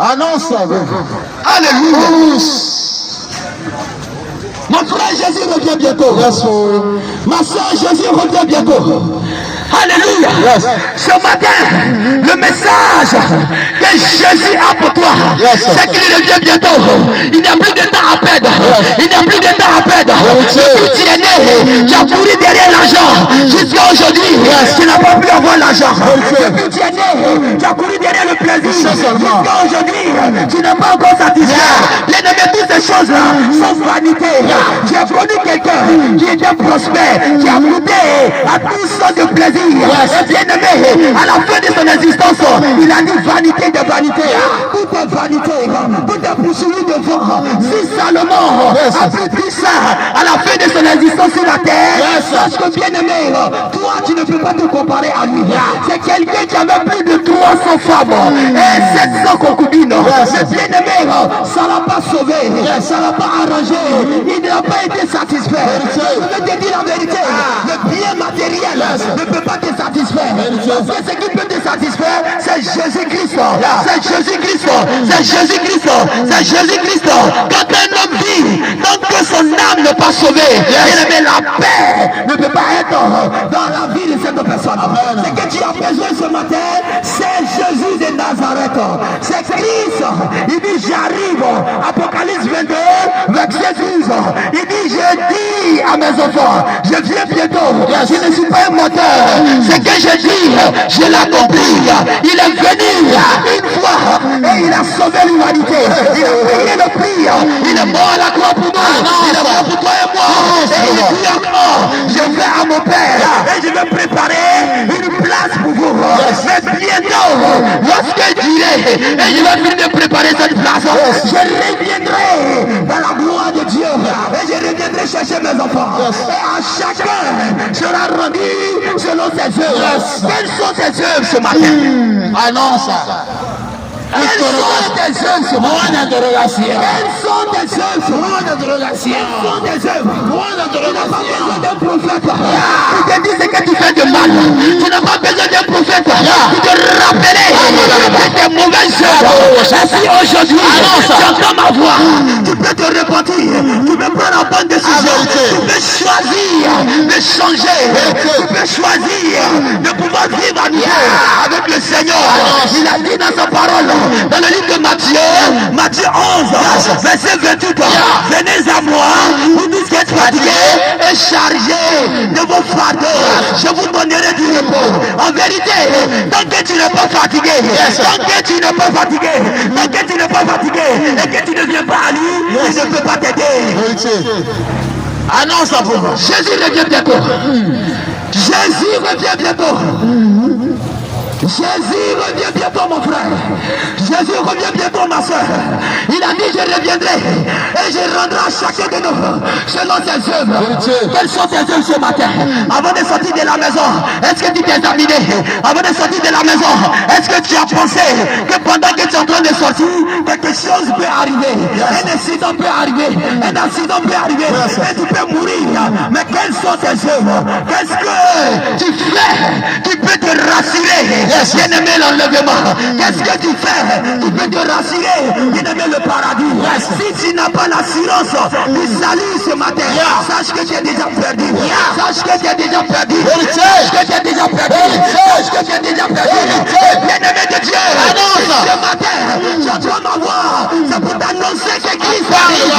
Annonce. Alléluia. Mon frère Jésus revient bientôt. Ma soeur Jésus revient bientôt. Alléluia. Ce matin, le message que Jésus a pour toi, c'est qu'il revient bientôt. Il n'y a plus de temps à perdre. Il n'y a plus de temps à perdre. Depuis tu es né, tu as couru derrière l'argent. Jusqu'à aujourd'hui, tu n'as pas pu avoir l'argent. Depuis tu es né, tu as couru derrière le plaisir. Jusqu'à aujourd'hui, tu n'es pas encore satisfait. Bien aimé, toutes ces choses-là sont vanité. J'ai connu quelqu'un qui était prospère, qui a goûté à toutes sortes de plaisirs. Et bien aimé, à la fin de son existence, il a dit vanité de vanité. Tout est vanité, tout est poursuivi de vent. Si Salomon a pu dire ça à la fin de son existence sur la terre, sache que bien aimé, toi tu ne peux pas te comparer à lui. C'est quelqu'un qui avait plus de 300 femmes et 700 concubines. Mais bien aimé, ça l'a pas sauvé, ça l'a pas arrangé. Il n'a pas été satisfait. Je veux te dire la vérité, le bien matériel ne peut pas te satisfaire. Parce que ce qui peut te satisfaire, c'est Jésus-Christ. C'est Jésus-Christ. C'est Jésus-Christ. C'est Jésus-Christ. Quand un homme vit, tant que son âme n'est pas sauvée, la paix ne peut pas être dans la vie de cette personne. Ce que tu as besoin ce matin, c'est Jésus de Nazareth. C'est Christ. Il dit j'arrive. Apocalypse 22, verset 12. Il dit je dis à mes enfants, je viens bientôt. Je ne suis pas un moteur. Ce que je dis, je l'ai compris. Il est venu une fois et il a sauvé l'humanité. Il a payé le prix. Il est mort à la croix pour nous. Il est mort pour toi et moi. Et il dit encore, je vais à mon Père et je vais préparer une place pour vous. Mais bientôt, lorsque je dirai et je vais venir préparer cette place, je reviendrai dans la gloire de Dieu et je reviendrai chercher mes enfants. Et à chacun sera rendu selon ses œuvres. Quelles sont tes œuvres ce matin? Annonce. Quelles sont tes œuvres ce matin? Quelles sont tes œuvres? Quelles sont tes œuvres? Tu n'as pas besoin d'un prophète qui te dit ce que tu fais de mal. Tu n'as pas besoin d'un prophète qui te rappelle de tes mauvaises œuvres. Si aujourd'hui tu entends ma voix, tu peux te repentir, tu peux prendre la bonne décision, tu peux choisir de changer, tu peux choisir de pouvoir vivre à nouveau avec le Seigneur. Il a dit dans sa parole, dans le livre de Matthieu 11, verset 28, venez à moi, vous tous qui êtes fatigués et chargés de vos fardeaux, je vous donnerai du repos. En vérité, tant que tu n'es pas fatigué, tant que tu n'es pas fatigué, tant que tu n'es pas fatigué et que tu ne viens pas à lui, il ne peut pas t'aider. Annonce à vous. Jésus revient bientôt. Jésus revient bientôt. Jésus revient bientôt mon frère. Jésus revient bientôt ma soeur. Il a dit je reviendrai et je rendrai à chacun de nous selon ses œuvres. Quelles sont tes œuvres ce matin? Avant de sortir de la maison, est-ce que tu t'es examiné? Avant de sortir de la maison, est-ce que tu as pensé que pendant que tu es en train de sortir, quelque chose peut arriver? Un accident peut arriver. Un accident peut arriver. Et tu peux mourir. Mais quelles sont tes œuvres? Qu'est-ce que tu fais qui peut te rassurer? Bien aimé l'enlèvement. Qu'est-ce que tu fais? Tu peux te rassurer. Bien aimé le paradis. Si tu n'as pas l'assurance du salut ce matin, sache que tu es déjà perdu. Sache que tu es déjà perdu. Sache que tu es déjà perdu. Sache que tu es déjà perdu. Bien aimé de Dieu, ce matin, tu entends ma voix. C'est pour t'annoncer que Christ arrive.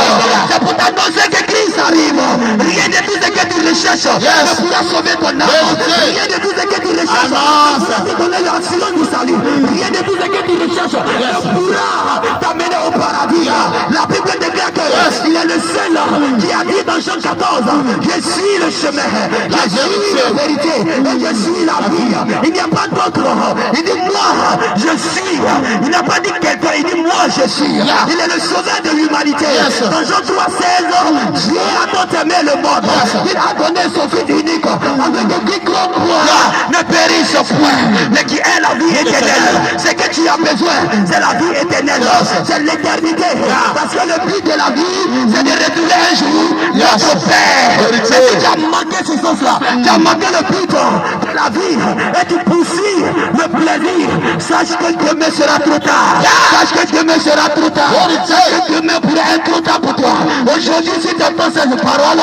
C'est pour t'annoncer que Christ arrive. Rien de tout ce que tu recherches ne pourra sauver ton âme. Rien de tout ce que tu recherches ne pourra l'assurance du salut. Rien de tout ce que tu recherches ne pourra t'amener au paradis. La Bible déclare qu'il est le seul qui a dit dans Jean 14, je suis le chemin, je suis la vérité et je suis la vie. Il n'y a pas d'autre. Il dit moi je suis. Il n'a pas dit quelqu'un, il dit moi je suis. Il est le sauveur de l'humanité. Dans Jean 3,16, Dieu a tant aimé le monde. Il a donné son fils unique avec que quiconque croit ne périsse point, mais qui est la vie éternelle. Ce que tu as besoin, c'est la vie éternelle, c'est l'éternité. Parce que le but de la vie, c'est de retrouver un jour notre Père. Mais si tu as manqué ce sens-là, tu as manqué le but de la vie et tu poursuis le plaisir, sache que demain sera trop tard. Sache que demain sera trop tard. Parce que demain pourrait être trop tard pour toi. Aujourd'hui, si tu entends cette parole,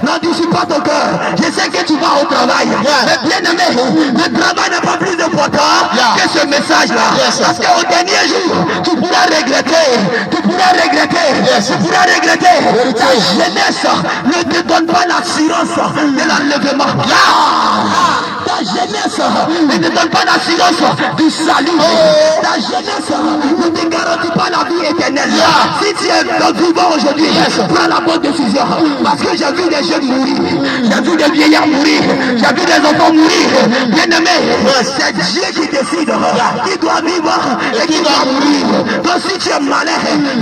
n'en dissipe pas ton cœur. Je sais que tu vas au travail. Mais bien aimé, le travail n'est pas plus important que ce message-là. Parce qu'au dernier jour, tu pourras regretter. Tu pourras regretter. Tu pourras regretter. Ta jeunesse ne te donne pas l'assurance de l'enlèvement. Ta jeunesse ne te donne pas l'assurance du salut. Ta jeunesse ne te garantit pas la vie éternelle. Si tu es vivant aujourd'hui, prends la bonne décision. Parce que j'ai vu des jeunes mourir. J'ai vu des vieillards mourir. J'ai vu des enfants mourir. Bien aimé, c'est Dieu qui décide qui doit vivre et qui doit mourir. Donc si tu es malin,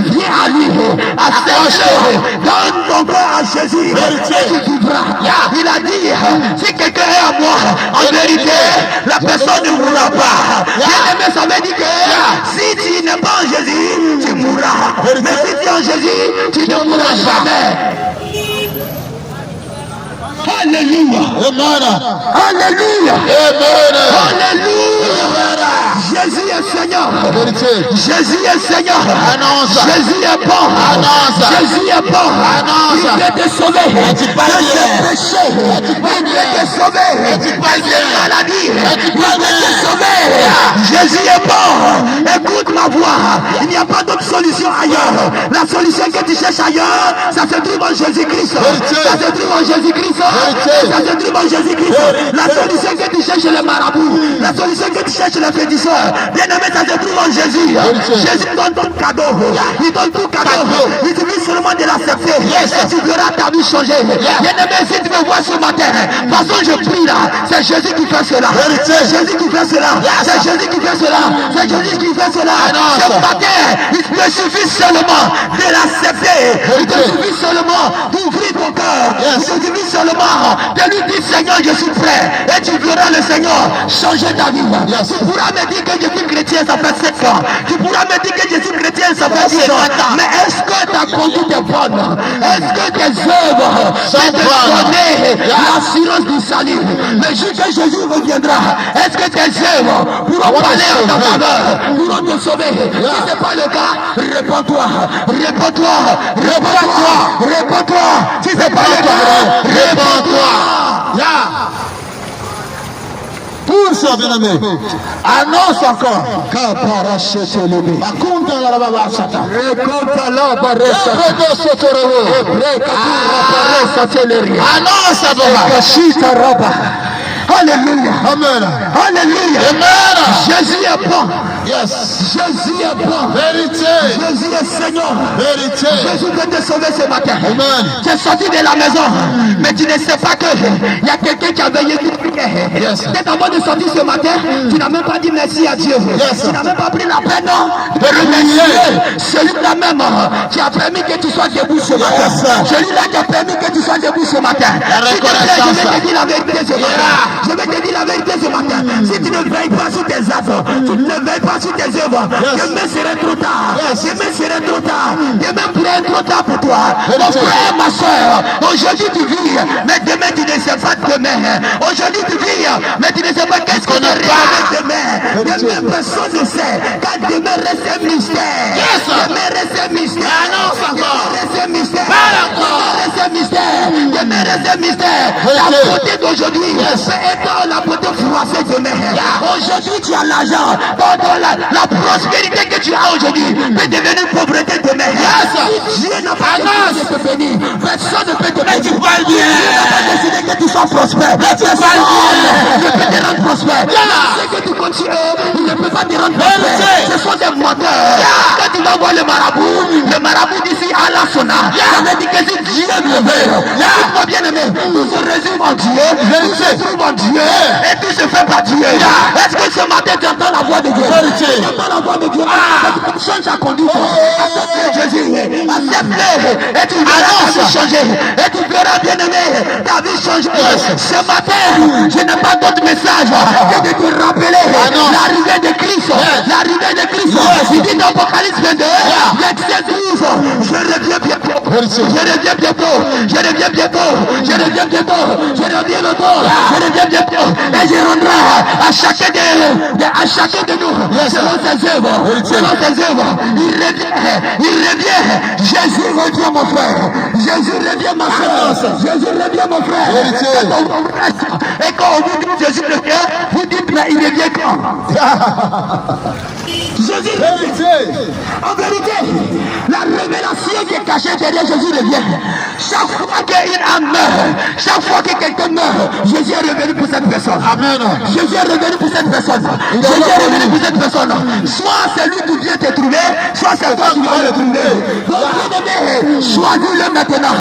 viens à lui. Accroche-le. Donne ton corps à Jésus. Et tu vivras. Il a dit, si quelqu'un est à moi, en vérité, la personne ne mourra pas. Bien aimé, ça veut dire que si tu n'es pas en Jésus, tu mourras. Mais si tu es en Jésus, tu ne mourras jamais. Alléluia. Alléluia. Alléluia. Jésus est Seigneur. Jésus est Seigneur. Jésus est bon. Jésus est bon. Il vient te sauver de tes péchés. Il vient te sauver de tes maladies. Il vient te sauver. Jésus est bon. Écoute ma voix. Il n'y a pas d'autre solution ailleurs. La solution que tu cherches ailleurs, ça se trouve en Jésus-Christ. Ça se trouve en Jésus-Christ. Ça se trouve en Jésus-Christ. La solution que tu cherches le marabout, la solution que tu cherches le féticheur, bien aimé, ça se trouve en Jésus. Jésus donne ton cadeau. Il donne tout cadeau. Il suffit seulement de l'accepter. Et tu verras ta vie changer. Bien aimé, si tu me vois ce matin, de toute façon je prie là. C'est Jésus qui fait cela. C'est Jésus qui fait cela. C'est Jésus qui fait cela. C'est Jésus qui fait cela. Ce matin, il te suffit seulement de l'accepter. Il te suffit seulement d'ouvrir ton cœur. Il te suffit seulement de lui dire Seigneur, je suis prêt. Et tu verras le Seigneur changer ta vie. Tu pourras me dire que je suis chrétien, ça fait 7 ans. Tu pourras me dire que je suis chrétien, ça fait 10 ans. Mais est-ce que ta conduite est bonne? Est-ce que tes œuvres sont de donner l'assurance du salut? Le jour que Jésus reviendra, est-ce que tes œuvres pourront parler en ta faveur, pourront te sauver? Si ce n'est pas le cas, réponds-toi, réponds-toi, réponds-toi, réponds-toi. Si ce n'est pas le cas, réponds-toi. Pour ça, bien aimé, annonce encore. Annonce. Alléluia. Amen. Alléluia. Amen. Jésus est bon. Yes. Jésus est bon. Vérité. Jésus est Seigneur. Vérité. Jésus peut te sauver ce matin. Amen. Tu es sorti de la maison, mais tu ne sais pas qu'il y a quelqu'un qui a veillé sur toi. Yes. Peut-être avant de sortir ce matin, tu n'as même pas dit merci à Dieu. Yes. Tu n'as même pas pris la peine de remercier celui-là même qui a permis que tu sois debout ce matin. Yes. Celui-là qui a permis que tu sois debout ce matin. La reconnaissance. Je vais te dire la vérité ce matin. Je vais te dire la vérité ce matin. Si tu ne veilles pas sur tes œuvres, tu ne veilles pas sur tes œuvres, demain serait trop tard. Demain serait trop tard. Demain pourrait être trop tard pour toi. Mon frère, ma soeur, aujourd'hui tu vis, mais demain tu ne sais pas demain. Aujourd'hui tu vis, mais tu ne sais pas qu'est-ce qu'on aura demain. Demain personne ne sait. Car demain reste un mystère. Demain reste un mystère. Demain reste un mystère. Demain reste un mystère. Demain reste un mystère. La beauté d'aujourd'hui peut être la beauté froissée demain. Aujourd'hui tu as l'argent. La prospérité que tu as aujourd'hui peut devenir pauvreté demain. Si Dieu n'a pas décidé de te bénir, personne ne peut te bénir. Dieu n'a pas décidé que tu sois prospère. Personne ne peut te rendre prospère. C'est que tu continues, il ne peut pas te rendre prospère. Ce sont des menteurs. Quand tu vas voir le marabout d'ici à la Sona, ça veut dire que si Dieu le veut, écoute-moi bien aimé, tout se résume en Dieu, tout se trouve en Dieu, et tout se fait par Dieu. Est-ce que ce matin tu entends la voix de Dieu? Tu entends la voix de Dieu? Change ta conduite. Accepte Jésus. Accepte-le. Et tu verras ta vie changer. Et tu verras bien aimé ta vie changer. Ce matin, je n'ai pas d'autre message que de te rappeler l'arrivée de Christ. L'arrivée de Christ. Il dit dans Apocalypse 22, verset 12, je reviens bientôt. Je reviens bientôt. Je reviens bientôt. Je reviens bientôt. Je reviens bientôt. Je reviens bientôt. Et je rendrai à chacun de nous selon ses œuvres. Selon ses œuvres. Il revient. Jésus revient, mon frère. Jésus revient, ma soeur. Jésus revient, mon frère. Et quand on vous dit Jésus revient, vous dites là, il revient quand? Jésus revient. En vérité, la révélation qui est cachée derrière Jésus revient. Chaque fois qu'une âme meurt, chaque fois que quelqu'un meurt, Jésus est revenu pour cette personne. Amen. Jésus est revenu pour cette personne. Jésus est revenu pour cette personne. Soit c'est lui qui vient te trouver, soit c'est toi qui vas le trouver. Donc, bien-aimé, choisis-le maintenant.